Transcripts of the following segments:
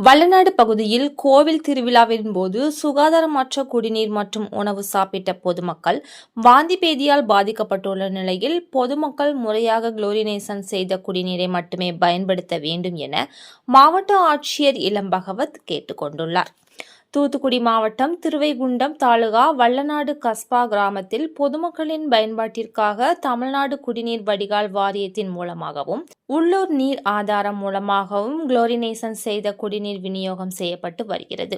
வல்லநாடு பகுதியில் கோவில் திருவிழாவின் போது சுகாதாரமற்ற குடிநீர் மற்றும் உணவு சாப்பிட்ட பொதுமக்கள் வாந்தி பேதியால் பாதிக்கப்பட்டுள்ள நிலையில் பொதுமக்கள் முறையாக குளோரினேஷன் செய்த குடிநீரை மட்டுமே பயன்படுத்த வேண்டும் என மாவட்ட ஆட்சியர் இளம்பகவத் கேட்டுக் கொண்டுள்ளார். தூத்துக்குடி மாவட்டம் திருவைகுண்டம் தாலுகா வல்லநாடு கஸ்பா கிராமத்தில் பொதுமக்களின் பயன்பாட்டிற்காக தமிழ்நாடு குடிநீர் வடிகால் வாரியத்தின் மூலமாகவும் உள்ளூர் நீர் ஆதாரம் மூலமாகவும் குளோரினேஷன் செய்த குடிநீர் விநியோகம் செய்யப்பட்டு வருகிறது.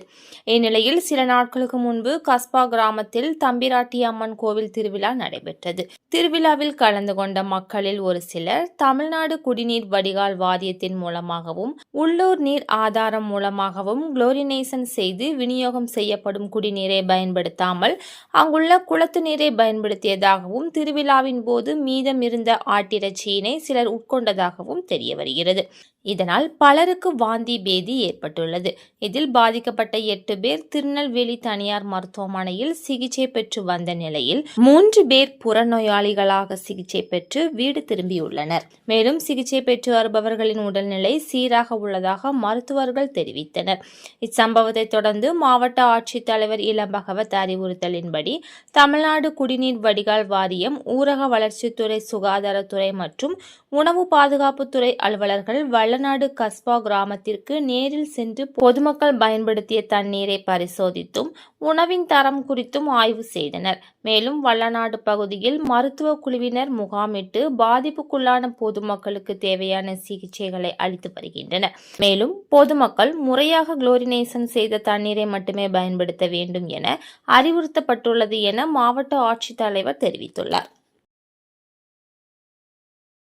இந்நிலையில் சில நாட்களுக்கு முன்பு கஸ்பா கிராமத்தில் தம்பிராட்டி அம்மன் கோவில் திருவிழா நடைபெற்றது. திருவிழாவில் கலந்து கொண்ட மக்களில் ஒரு சிலர் தமிழ்நாடு குடிநீர் வடிகால் வாரியத்தின் மூலமாகவும் உள்ளூர் நீர் ஆதாரம் மூலமாகவும் குளோரினேஷன் செய்து விநியோகம் செய்யப்படும் குடிநீரை பயன்படுத்தாமல் அங்குள்ள குளத்து நீரை பயன்படுத்தியதாகவும் திருவிழாவின் போது மீதம் இருந்த ஆட்டிறைச்சியினை சிலர் உட்கொண்டதாகவும் தெரிய வருகிறது. இதனால் பலருக்கு வாந்தி பேதி ஏற்பட்டுள்ளது. இதில் பாதிக்கப்பட்ட 8 பேர் திருநெல்வேலி தனியார் மருத்துவமனையில் சிகிச்சை பெற்று வந்த நிலையில் 3 பேர் புறநோயாளிகளாக சிகிச்சை பெற்று வீடு திரும்பியுள்ளனர். மேலும் சிகிச்சை பெற்று வருபவர்களின் உடல்நிலை சீராக உள்ளதாக மருத்துவர்கள் தெரிவித்தனர். இச்சம்பவத்தை தொடர்ந்து மாவட்ட ஆட்சித்தலைவர் இளம்பகவத் அறிவுறுத்தலின்படி தமிழ்நாடு குடிநீர் வடிகால் வாரியம், ஊரக வளர்ச்சித்துறை, சுகாதாரத்துறை மற்றும் உணவு பாதுகாப்புத்துறை அலுவலர்கள் வல்லநாடு கஸ்பா கிராமத்திற்கு நேரில் சென்று பொதுமக்கள் பயன்படுத்திய தண்ணீரை பரிசோதித்தும் உணவின் தரம் குறித்தும் ஆய்வு செய்தனர். மேலும் வல்லநாடு பகுதியில் மருத்துவ குழுவினர் முகாமிட்டு பாதிப்புக்குள்ளான பொதுமக்களுக்கு தேவையான சிகிச்சைகளை அளித்து வருகின்றனர். மேலும் பொதுமக்கள் முறையாக குளோரினேஷன் செய்த தண்ணீரை மட்டுமே பயன்படுத்த வேண்டும் என அறிவுறுத்தப்பட்டுள்ளது என மாவட்ட ஆட்சித்தலைவர் தெரிவித்துள்ளார்.